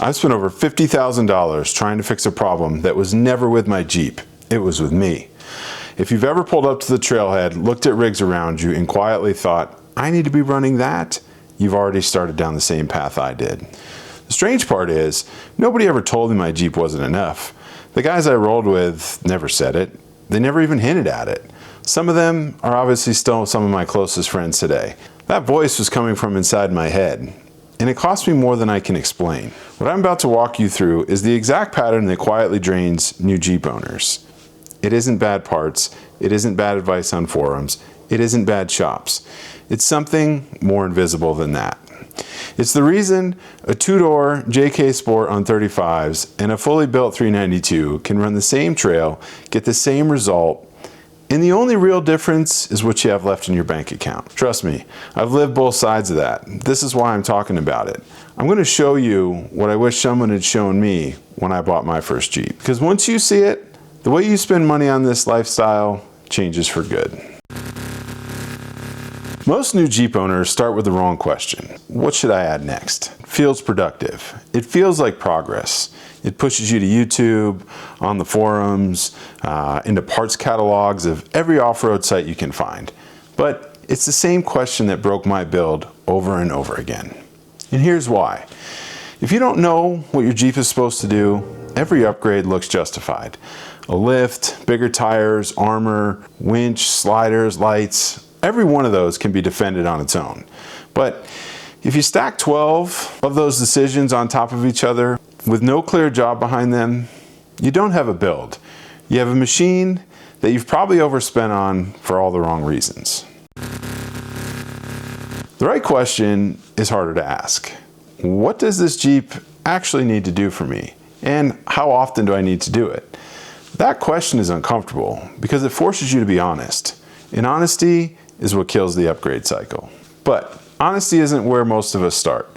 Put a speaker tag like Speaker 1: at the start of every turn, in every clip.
Speaker 1: I've spent over $50,000 trying to fix a problem that was never with my Jeep. It was with me. If you've ever pulled up to the trailhead, looked at rigs around you, and quietly thought, I need to be running that, you've already started down the same path I did. The strange part is, nobody ever told me my Jeep wasn't enough. The guys I rolled with never said it. They never even hinted at it. Some of them are obviously still some of my closest friends today. That voice was coming from inside my head, and it cost me more than I can explain. What I'm about to walk you through is the exact pattern that quietly drains new Jeep owners. It isn't bad parts, it isn't bad advice on forums, it isn't bad shops. It's something more invisible than that. It's the reason a two-door JK Sport on 35s and a fully built 392 can run the same trail, get the same result, and the only real difference is what you have left in your bank account. Trust me, I've lived both sides of that. This is why I'm talking about it. I'm going to show you what I wish someone had shown me when I bought my first Jeep. Because once you see it, the way you spend money on this lifestyle changes for good. Most new Jeep owners start with the wrong question. What should I add next? It feels productive. It feels like progress. It pushes you to YouTube, on the forums, into parts catalogs of every off-road site you can find. But it's the same question that broke my build over and over again. And here's why. If you don't know what your Jeep is supposed to do, every upgrade looks justified. A lift, bigger tires, armor, winch, sliders, lights, every one of those can be defended on its own. But if you stack 12 of those decisions on top of each other with no clear job behind them, you don't have a build. You have a machine that you've probably overspent on for all the wrong reasons. The right question is harder to ask. What does this Jeep actually need to do for me? And how often do I need to do it? That question is uncomfortable because it forces you to be honest. And honesty is what kills the upgrade cycle. But honesty isn't where most of us start.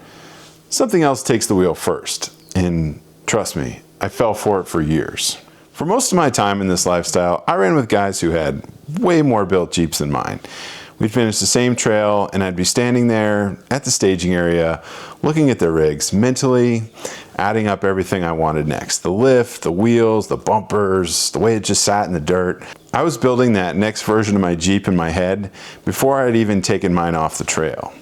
Speaker 1: Something else takes the wheel first. And trust me, I fell for it for years. For most of my time in this lifestyle, I ran with guys who had way more built Jeeps than mine. We'd finish the same trail and I'd be standing there at the staging area, looking at their rigs, mentally adding up everything I wanted next. The lift, the wheels, the bumpers, the way it just sat in the dirt. I was building that next version of my Jeep in my head before I'd even taken mine off the trail.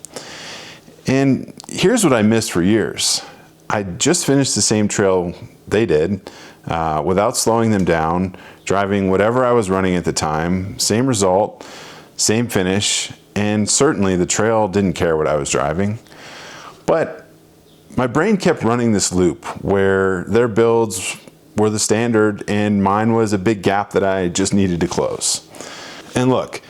Speaker 1: And here's what I missed for years. I just finished the same trail they did without slowing them down, driving whatever I was running at the time, same result, same finish, and certainly the trail didn't care what I was driving. But my brain kept running this loop where their builds were the standard and mine was a big gap that I just needed to close. And look,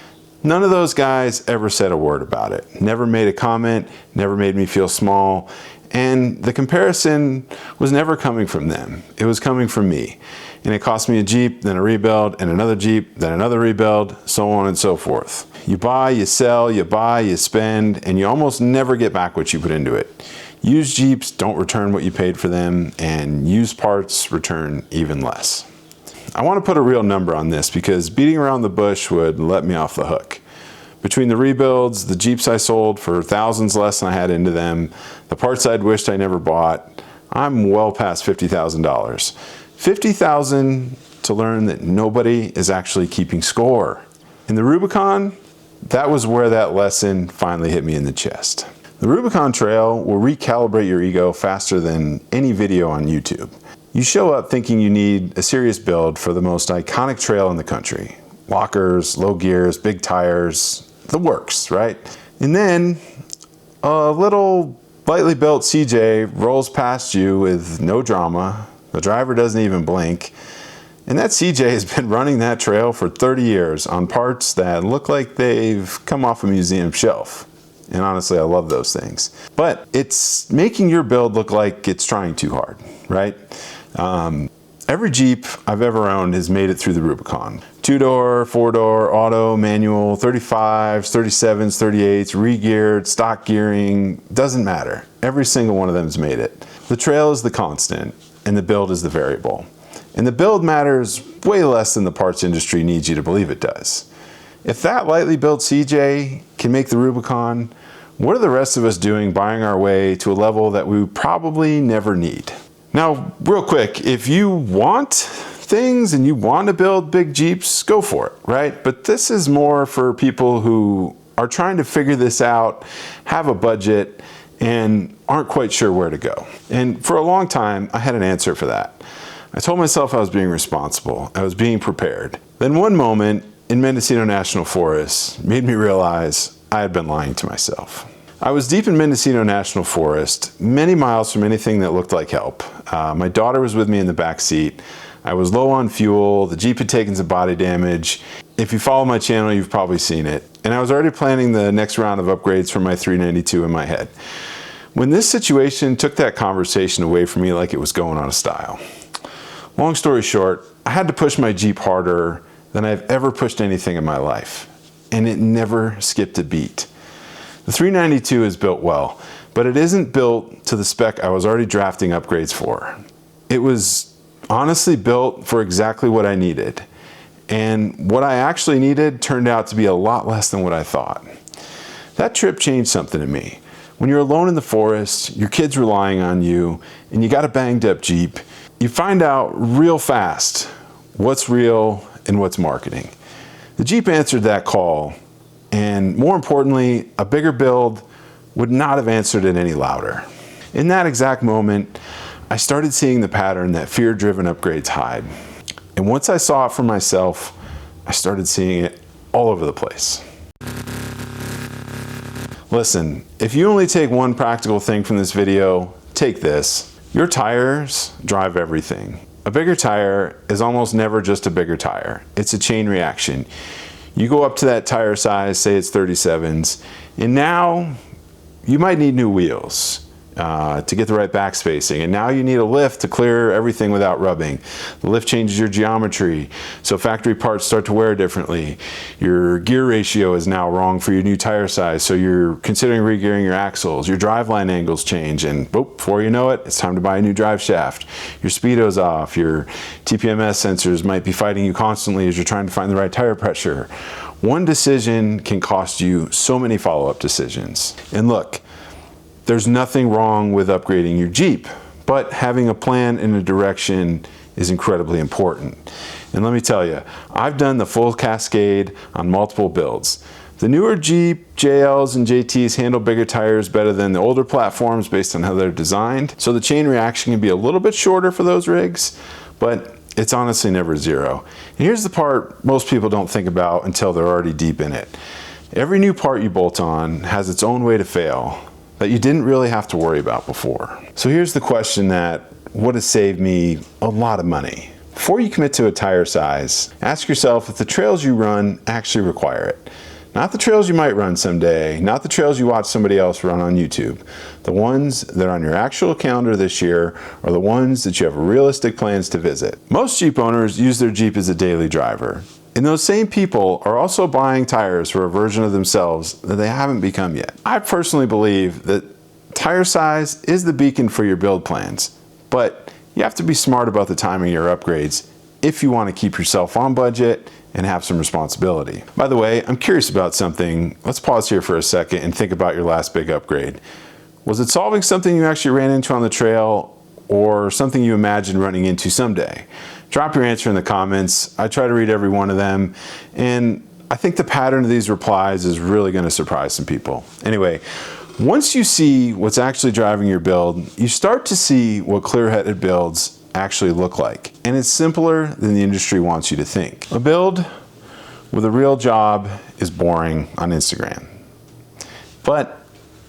Speaker 1: none of those guys ever said a word about it. Never made a comment, never made me feel small. And the comparison was never coming from them. It was coming from me. And it cost me a Jeep, then a rebuild, and another Jeep, then another rebuild, so on and so forth. You buy, you sell, you buy, you spend, and you almost never get back what you put into it. Used Jeeps don't return what you paid for them, and used parts return even less. I want to put a real number on this because beating around the bush would let me off the hook. Between the rebuilds, the Jeeps I sold for thousands less than I had into them, the parts I'd wished I never bought, I'm well past $50,000. $50,000 to learn that nobody is actually keeping score. In the Rubicon, that was where that lesson finally hit me in the chest. The Rubicon Trail will recalibrate your ego faster than any video on YouTube. You show up thinking you need a serious build for the most iconic trail in the country. Lockers, low gears, big tires, the works, right? And then a little lightly built CJ rolls past you with no drama. The driver doesn't even blink. And that CJ has been running that trail for 30 years on parts that look like they've come off a museum shelf. And honestly, I love those things. But it's making your build look like it's trying too hard, right? Every Jeep I've ever owned has made it through the Rubicon. Two-door, four-door, auto, manual, 35s, 37s, 38s, re-geared, stock gearing, doesn't matter. Every single one of them has made it. The trail is the constant, and the build is the variable. And the build matters way less than the parts industry needs you to believe it does. If that lightly built CJ can make the Rubicon, what are the rest of us doing buying our way to a level that we probably never need? Now, real quick, if you want things and you want to build big Jeeps, go for it, right? But this is more for people who are trying to figure this out, have a budget, and aren't quite sure where to go. And for a long time, I had an answer for that. I told myself I was being responsible. I was being prepared. Then one moment in Mendocino National Forest made me realize I had been lying to myself. I was deep in Mendocino National Forest, many miles from anything that looked like help. My daughter was with me in the back seat. I was low on fuel. The Jeep had taken some body damage. If you follow my channel, you've probably seen it. And I was already planning the next round of upgrades for my 392 in my head, when this situation took that conversation away from me like it was going out of style. Long story short, I had to push my Jeep harder than I've ever pushed anything in my life, and it never skipped a beat. The 392 is built well, but it isn't built to the spec I was already drafting upgrades for. It was honestly built for exactly what I needed. And what I actually needed turned out to be a lot less than what I thought. That trip changed something in me. When you're alone in the forest, your kid's relying on you, and you got a banged up Jeep, you find out real fast what's real and what's marketing. The Jeep answered that call, and more importantly, a bigger build would not have answered it any louder. In that exact moment, I started seeing the pattern that fear-driven upgrades hide. And once I saw it for myself, I started seeing it all over the place. Listen, if you only take one practical thing from this video, take this. Your tires drive everything. A bigger tire is almost never just a bigger tire. It's a chain reaction. You go up to that tire size, say it's 37s, and now you might need new wheels to get the right back spacing. And now you need a lift to clear everything without rubbing. The lift changes your geometry, so factory parts start to wear differently. Your gear ratio is now wrong for your new tire size, so you're considering re-gearing your axles. Your driveline angles change, and boop, before you know it, it's time to buy a new drive shaft. Your speedo's off. Your TPMS sensors might be fighting you constantly as you're trying to find the right tire pressure. One decision can cost you so many follow-up decisions. And look, there's nothing wrong with upgrading your Jeep, but having a plan and a direction is incredibly important. And let me tell you, I've done the full cascade on multiple builds. The newer Jeep JLs and JTs handle bigger tires better than the older platforms based on how they're designed. So the chain reaction can be a little bit shorter for those rigs, but it's honestly never zero. And here's the part most people don't think about until they're already deep in it. Every new part you bolt on has its own way to fail that you didn't really have to worry about before. So here's the question that would have saved me a lot of money. Before you commit to a tire size, ask yourself if the trails you run actually require it. Not the trails you might run someday, not the trails you watch somebody else run on YouTube. The ones that are on your actual calendar this year are the ones that you have realistic plans to visit. Most Jeep owners use their Jeep as a daily driver. And those same people are also buying tires for a version of themselves that they haven't become yet. I personally believe that tire size is the beacon for your build plans, but you have to be smart about the timing of your upgrades if you want to keep yourself on budget and have some responsibility. By the way, I'm curious about something. Let's pause here for a second and think about your last big upgrade. Was it solving something you actually ran into on the trail, or something you imagined running into someday? Drop your answer in the comments. I try to read every one of them, and I think the pattern of these replies is really going to surprise some people. Anyway, once you see what's actually driving your build, you start to see what clear-headed builds actually look like. And it's simpler than the industry wants you to think. A build with a real job is boring on Instagram, but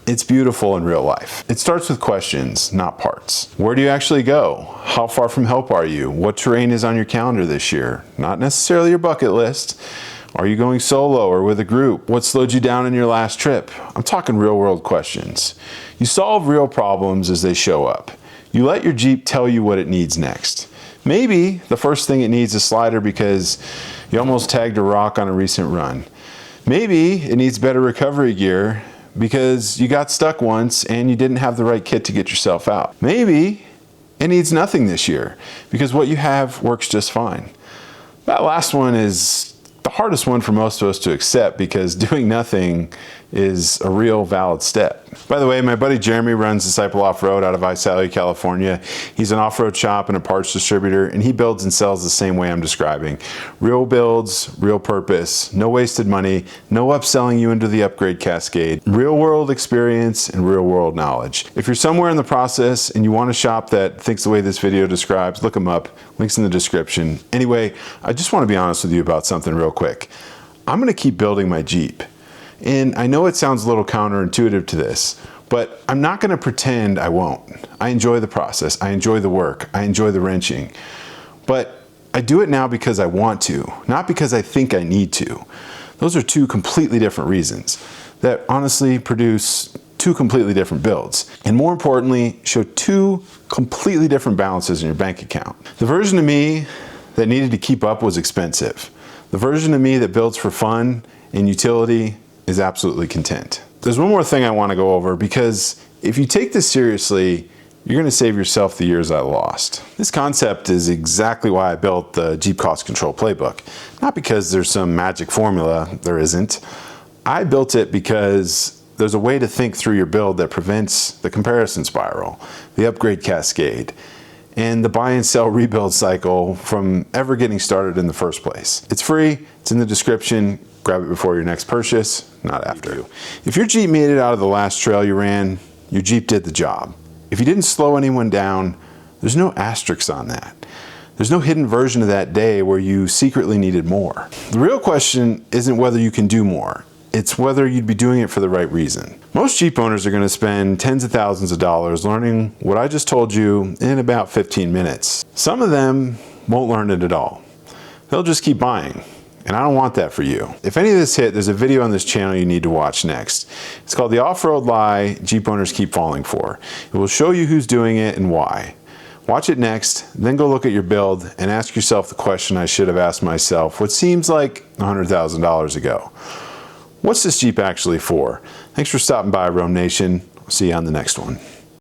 Speaker 1: it's beautiful in real life. It starts with questions, not parts. Where do you actually go? How far from help are you? What terrain is on your calendar this year? Not necessarily your bucket list. Are you going solo or with a group? What slowed you down in your last trip? I'm talking real world questions. You solve real problems as they show up. You let your Jeep tell you what it needs next. Maybe the first thing it needs is a slider because you almost tagged a rock on a recent run. Maybe it needs better recovery gear because you got stuck once and you didn't have the right kit to get yourself out. Maybe it needs nothing this year because what you have works just fine. That last one is the hardest one for most of us to accept because doing nothing is a real valid step. By the way, my buddy Jeremy runs Disciple Off-Road out of Visalia, California. He's an off-road shop and a parts distributor, and he builds and sells the same way I'm describing. Real builds, real purpose, no wasted money, no upselling you into the upgrade cascade, real world experience and real world knowledge. If you're somewhere in the process and you want a shop that thinks the way this video describes, look them up, links in the description. Anyway, I just want to be honest with you about something real quick. I'm going to keep building my Jeep. And I know it sounds a little counterintuitive to this, but I'm not going to pretend I won't. I enjoy the process. I enjoy the work. I enjoy the wrenching. But I do it now because I want to, not because I think I need to. Those are two completely different reasons that honestly produce two completely different builds. And more importantly, show two completely different balances in your bank account. The version of me that needed to keep up was expensive. The version of me that builds for fun and utility is absolutely content. There's one more thing I want to go over, because if you take this seriously, you're going to save yourself the years I lost. This concept is exactly why I built the Jeep Cost Control Playbook. Not because there's some magic formula, there isn't. I built it because there's a way to think through your build that prevents the comparison spiral, the upgrade cascade, and the buy and sell rebuild cycle from ever getting started in the first place. It's free, it's in the description. Grab it before your next purchase, not after. If your Jeep made it out of the last trail you ran, your Jeep did the job. If you didn't slow anyone down, there's no asterisks on that. There's no hidden version of that day where you secretly needed more. The real question isn't whether you can do more, it's whether you'd be doing it for the right reason. Most Jeep owners are going to spend tens of thousands of dollars learning what I just told you in about 15 minutes. Some of them won't learn it at all. They'll just keep buying. And I don't want that for you. If any of this hit, there's a video on this channel you need to watch next. It's called The Off-Road Lie Jeep Owners Keep Falling For. It will show you who's doing it and why. Watch it next, then go look at your build and ask yourself the question I should have asked myself what seems like $100,000 ago. What's this Jeep actually for? Thanks for stopping by, Roam Nation. I'll see you on the next one.